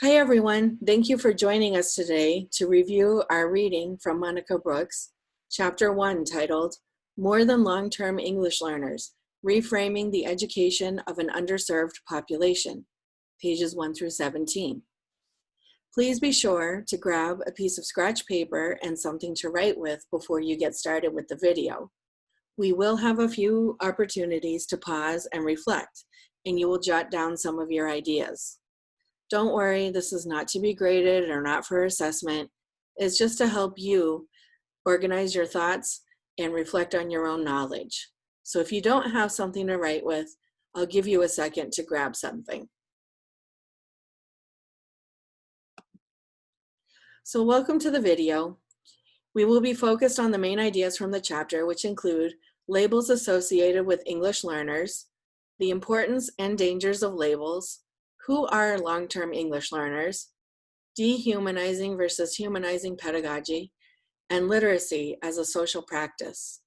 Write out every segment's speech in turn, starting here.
Hi everyone, thank you for joining us today to review our reading from Monica Brooks, Chapter 1 titled, More Than Long-Term English Learners, Reframing the Education of an Underserved Population, pages 1 through 17. Please be sure to grab a piece of scratch paper and something to write with before you get started with the video. We will have a few opportunities to pause and reflect, and you will jot down some of your ideas. Don't worry, this is not to be graded or not for assessment. It's just to help you organize your thoughts and reflect on your own knowledge. So if you don't have something to write with, I'll give you a second to grab something. So welcome to the video. We will be focused on the main ideas from the chapter, which include labels associated with English learners, the importance and dangers of labels, who are long-term English learners, dehumanizing versus humanizing pedagogy, and literacy as a social practice.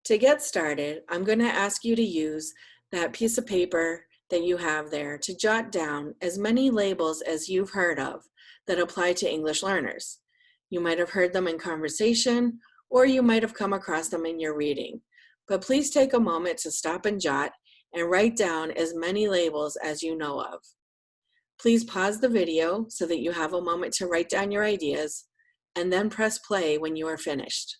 To get started, I'm going to ask you to use that piece of paper that you have there to jot down as many labels as you've heard of that apply to English learners. You might have heard them in conversation, or you might have come across them in your reading. But please take a moment to stop and jot and write down as many labels as you know of. Please pause the video so that you have a moment to write down your ideas, and then press play when you are finished.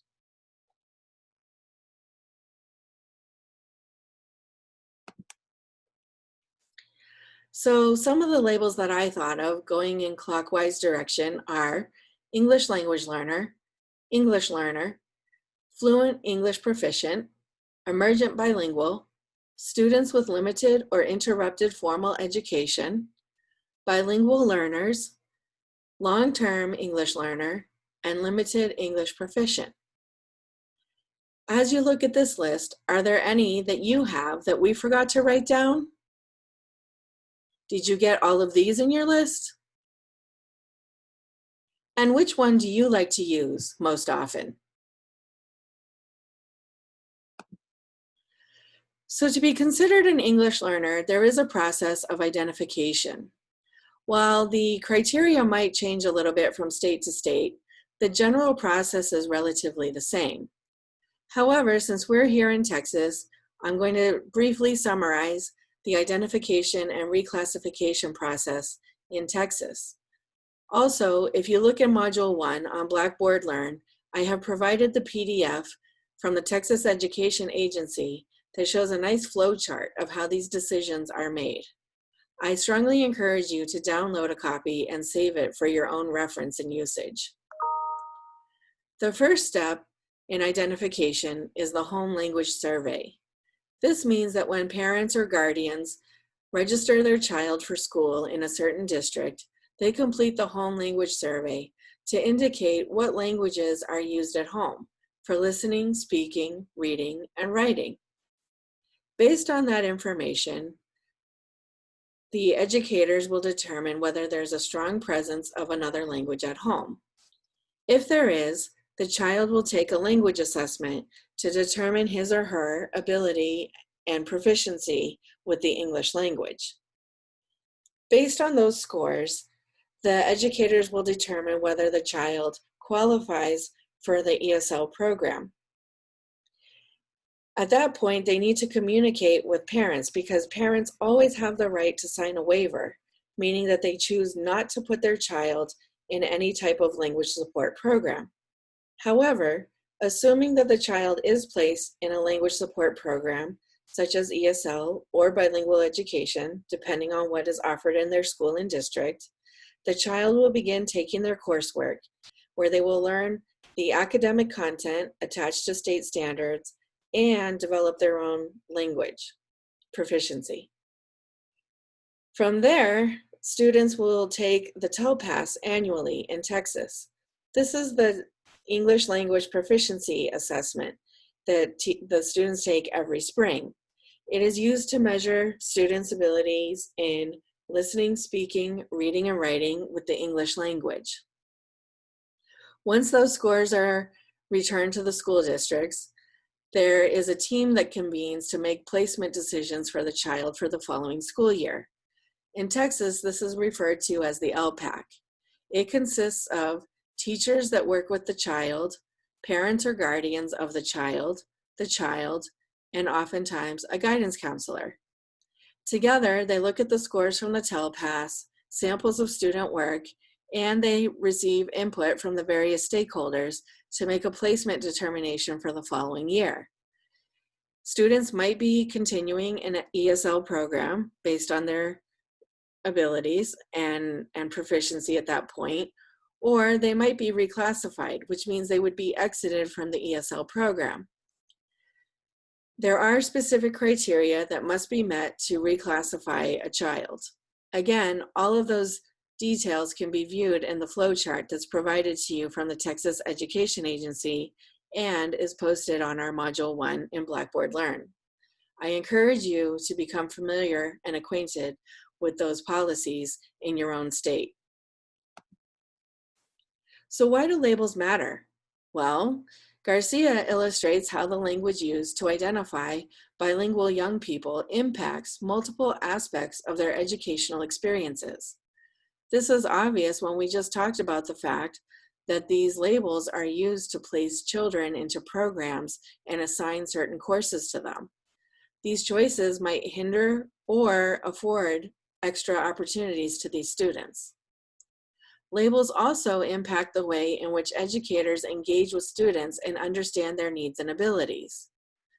So some of the labels that I thought of going in clockwise direction are English language learner, fluent English proficient, emergent bilingual, students with limited or interrupted formal education, bilingual learners, long-term English learner, and limited English proficient. As you look at this list, are there any that you have that we forgot to write down? Did you get all of these in your list? And which one do you like to use most often? So to be considered an English learner, there is a process of identification. While the criteria might change a little bit from state to state, the general process is relatively the same. However, since we're here in Texas, I'm going to briefly summarize the identification and reclassification process in Texas. Also, if you look in Module 1 on Blackboard Learn, I have provided the PDF from the Texas Education Agency that shows a nice flow chart of how these decisions are made. I strongly encourage you to download a copy and save it for your own reference and usage. The first step in identification is the home language survey. This means that when parents or guardians register their child for school in a certain district, they complete the home language survey to indicate what languages are used at home for listening, speaking, reading, and writing. Based on that information, the educators will determine whether there's a strong presence of another language at home. If there is, the child will take a language assessment to determine his or her ability and proficiency with the English language. Based on those scores, the educators will determine whether the child qualifies for the ESL program. At that point, they need to communicate with parents because parents always have the right to sign a waiver, meaning that they choose not to put their child in any type of language support program. However, assuming that the child is placed in a language support program, such as ESL or bilingual education, depending on what is offered in their school and district, the child will begin taking their coursework, where they will learn the academic content attached to state standards and develop their own language proficiency. From there, students will take the TELPAS annually in Texas. This is the English language proficiency assessment that the students take every spring. It is used to measure students' abilities in listening, speaking, reading, and writing with the English language. Once those scores are returned to the school districts, there is a team that convenes to make placement decisions for the child for the following school year. In Texas, this is referred to as the LPAC. It consists of teachers that work with the child, parents or guardians of the child, and oftentimes a guidance counselor. Together, they look at the scores from the TELPAS, samples of student work, and they receive input from the various stakeholders to make a placement determination for the following year. Students might be continuing in an ESL program based on their abilities and proficiency at that point, or they might be reclassified, which means they would be exited from the ESL program. There are specific criteria that must be met to reclassify a child. Again, all of those details can be viewed in the flowchart that's provided to you from the Texas Education Agency and is posted on our Module 1 in Blackboard Learn. I encourage you to become familiar and acquainted with those policies in your own state. So why do labels matter? Well, Garcia illustrates how the language used to identify bilingual young people impacts multiple aspects of their educational experiences. This is obvious when we just talked about the fact that these labels are used to place children into programs and assign certain courses to them. These choices might hinder or afford extra opportunities to these students. Labels also impact the way in which educators engage with students and understand their needs and abilities.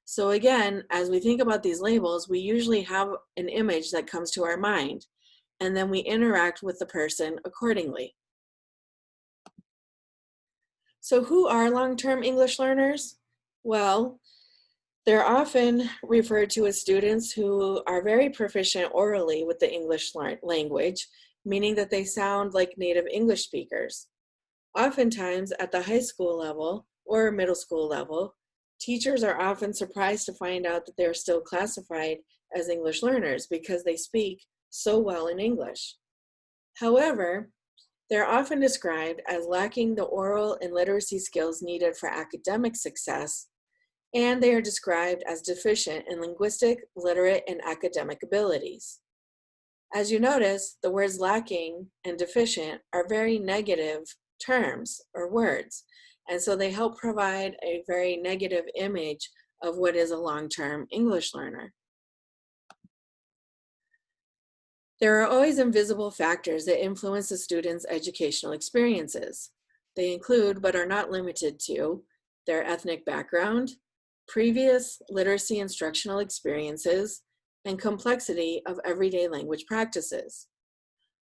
So again, as we think about these labels, we usually have an image that comes to our mind, and then we interact with the person accordingly. So who are long-term English learners? Well, they're often referred to as students who are very proficient orally with the English language, meaning that they sound like native English speakers. Oftentimes at the high school level or middle school level, teachers are often surprised to find out that they're still classified as English learners because they speak so well in English. However, they're often described as lacking the oral and literacy skills needed for academic success, and they are described as deficient in linguistic, literate, and academic abilities. As you notice, the words lacking and deficient are very negative terms or words, and so they help provide a very negative image of what is a long-term English learner. There are always invisible factors that influence a student's educational experiences. They include, but are not limited to, their ethnic background, previous literacy instructional experiences, and complexity of everyday language practices.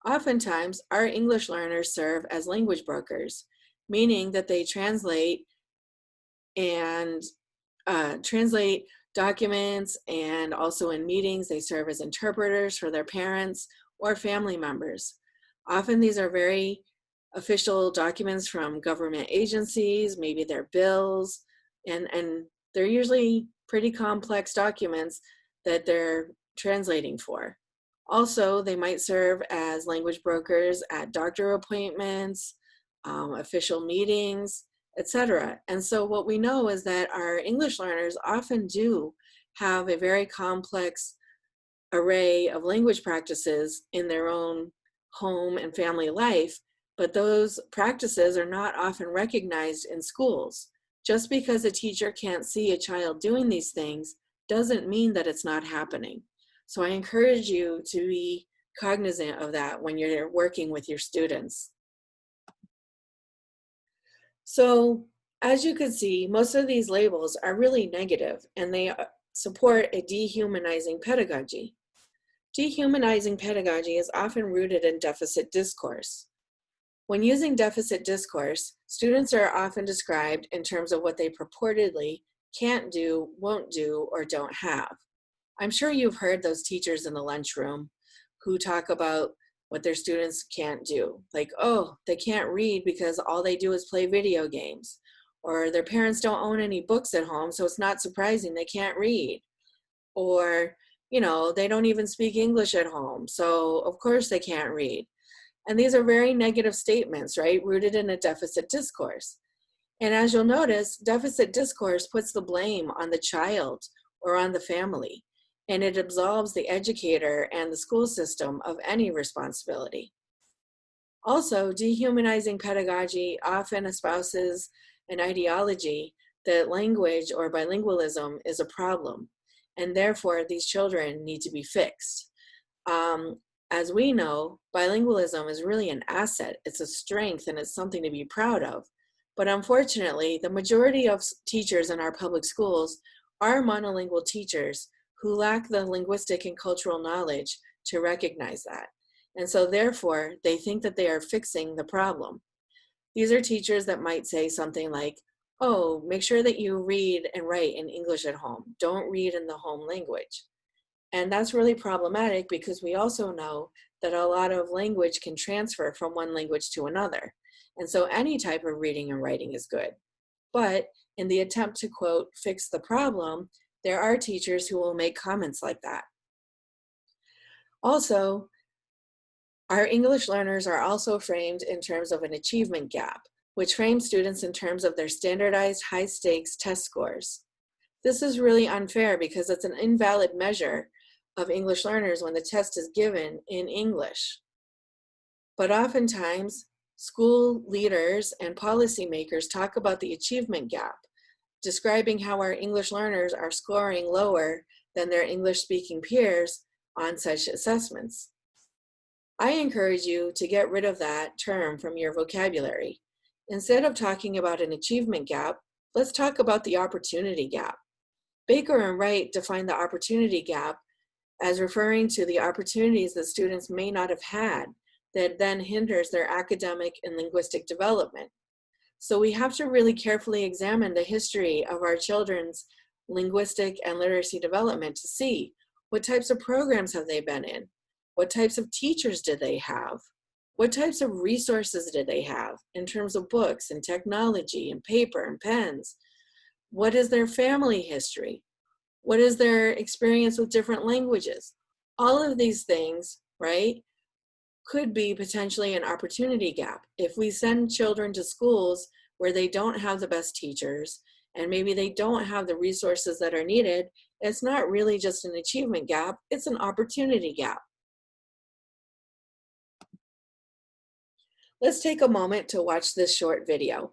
Oftentimes, our English learners serve as language brokers, meaning that they translate documents, and also in meetings, they serve as interpreters for their parents or family members. Often these are very official documents from government agencies, maybe their bills, and they're usually pretty complex documents that they're translating for. Also, they might serve as language brokers at doctor appointments, official meetings, etc. And so what we know is that our English learners often do have a very complex array of language practices in their own home and family life, but those practices are not often recognized in schools. Just because a teacher can't see a child doing these things doesn't mean that it's not happening. So I encourage you to be cognizant of that when you're working with your students. So as you can see, most of these labels are really negative, and they support a dehumanizing pedagogy. Dehumanizing pedagogy is often rooted in deficit discourse. When using deficit discourse, students are often described in terms of what they purportedly can't do, won't do, or don't have. I'm sure you've heard those teachers in the lunchroom who talk about what their students can't do. Like, oh, they can't read because all they do is play video games. Or their parents don't own any books at home, so it's not surprising they can't read. Or, you know, they don't even speak English at home, so of course they can't read. And these are very negative statements, right? Rooted in a deficit discourse. And as you'll notice, deficit discourse puts the blame on the child or on the family. and it absolves the educator and the school system of any responsibility. Also, dehumanizing pedagogy often espouses an ideology that language or bilingualism is a problem, and therefore these children need to be fixed. Um, as we know, bilingualism is really an asset. It's a strength and it's something to be proud of. But unfortunately, the majority of teachers in our public schools are monolingual teachers who lack the linguistic and cultural knowledge to recognize that. And so therefore, they think that they are fixing the problem. These are teachers that might say something like, oh, make sure that you read and write in English at home. Don't read in the home language. And that's really problematic because we also know that a lot of language can transfer from one language to another. And so any type of reading and writing is good. But in the attempt to, quote, fix the problem, there are teachers who will make comments like that. Also, our English learners are also framed in terms of an achievement gap, which frames students in terms of their standardized high-stakes test scores. This is really unfair because it's an invalid measure of English learners when the test is given in English. But oftentimes, school leaders and policymakers talk about the achievement gap, describing how our English learners are scoring lower than their English-speaking peers on such assessments. I encourage you to get rid of that term from your vocabulary. Instead of talking about an achievement gap, let's talk about the opportunity gap. Baker and Wright define the opportunity gap as referring to the opportunities that students may not have had that then hinders their academic and linguistic development. So we have to really carefully examine the history of our children's linguistic and literacy development to see what types of programs have they been in, what types of teachers did they have, what types of resources did they have in terms of books and technology and paper and pens, what is their family history, what is their experience with different languages. All of these things, right, could be potentially an opportunity gap. If we send children to schools where they don't have the best teachers and maybe they don't have the resources that are needed, it's not really just an achievement gap, it's an opportunity gap. Let's take a moment to watch this short video.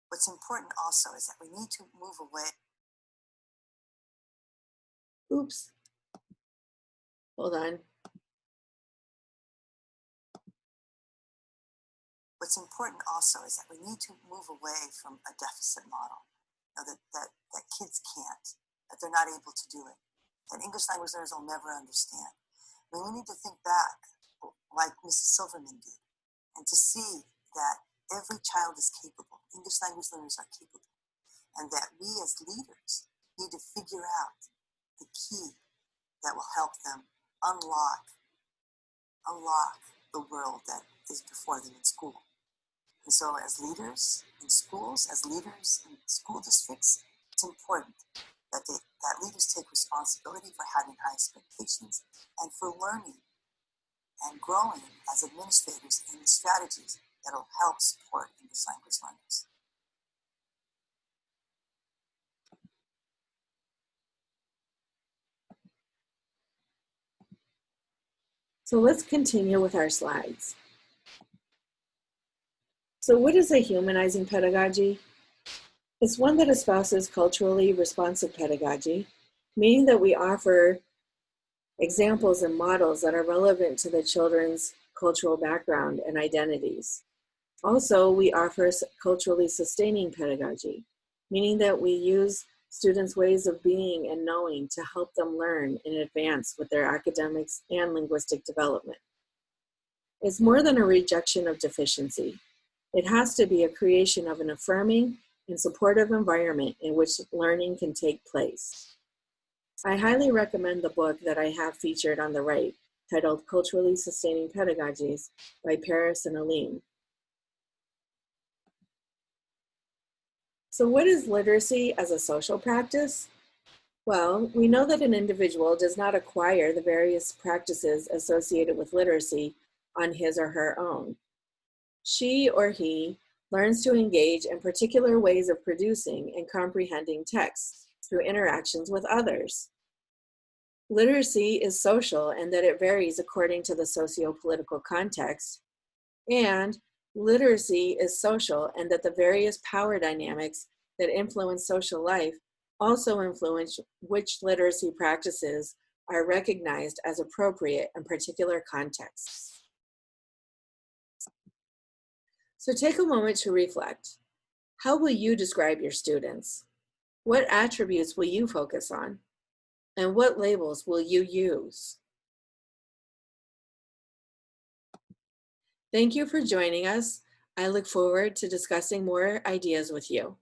What's important also is that we need to move away. Oops. Hold on. What's important also is that we need to move away from a deficit model. You know, that kids can't, that they're not able to do it, that English language learners will never understand. I mean, we need to think back like Mrs. Silverman did, and to see that every child is capable. English language learners are capable, and that we as leaders need to figure out the key that will help them unlock the world that is before them in school. And so as leaders in schools, as leaders in school districts, it's important that leaders take responsibility for having high expectations and for learning and growing as administrators in the strategies that will help support English language learners. So let's continue with our slides. So what is a humanizing pedagogy? It's one that espouses culturally responsive pedagogy, meaning that we offer examples and models that are relevant to the children's cultural background and identities. Also, we offer culturally sustaining pedagogy, meaning that we use students' ways of being and knowing to help them learn and advance with their academics and linguistic development. It's more than a rejection of deficiency. It has to be a creation of an affirming and supportive environment in which learning can take place. I highly recommend the book that I have featured on the right, titled Culturally Sustaining Pedagogies by Paris and Aline. So what is literacy as a social practice? Well, we know that an individual does not acquire the various practices associated with literacy on his or her own. She or he learns to engage in particular ways of producing and comprehending texts, through interactions with others. Literacy is social in that it varies according to the socio-political context, and literacy is social in that the various power dynamics that influence social life also influence which literacy practices are recognized as appropriate in particular contexts. So take a moment to reflect. How will you describe your students? What attributes will you focus on? And what labels will you use? Thank you for joining us. I look forward to discussing more ideas with you.